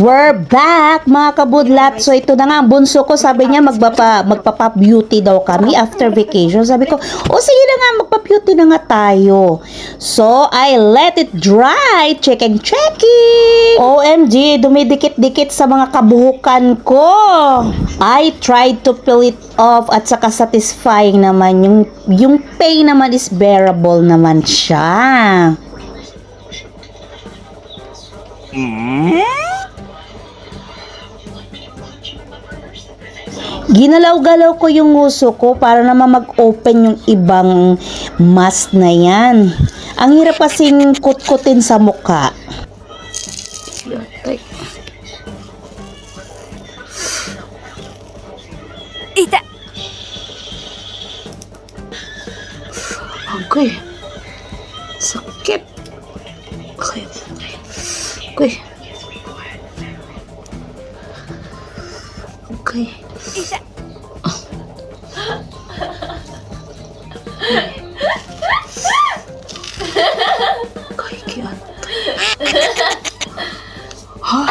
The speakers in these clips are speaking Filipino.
We're back mga kabudlat. So ito na nga ang bunso ko, sabi niya magpapa-beauty daw kami after vacation. Sabi ko, o sige na nga, magpa-beauty na nga tayo. So I let it dry. Checking. OMG, dumidikit-dikit sa mga kabuhukan ko. I tried to peel it off at saka satisfying naman. Yung pain naman is bearable naman siya. Ginalaw-galaw ko yung nguso ko para naman mag-open yung ibang mask na yan. Ang hirap kasing kutkutin sa mukha. Ita! Okay. Sakit. Okay. Okay. Ita! Okay, kiyan. Ha?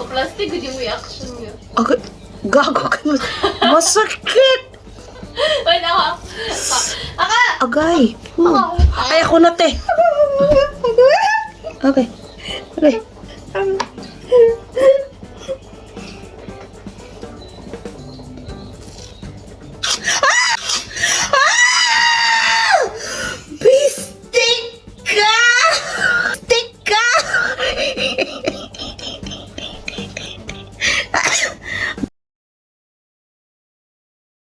O plastic, yung reaction niyo. Okay. Gago ka na. Masakit. Wait, ako. Agay. Ay, ako na, te. Okay.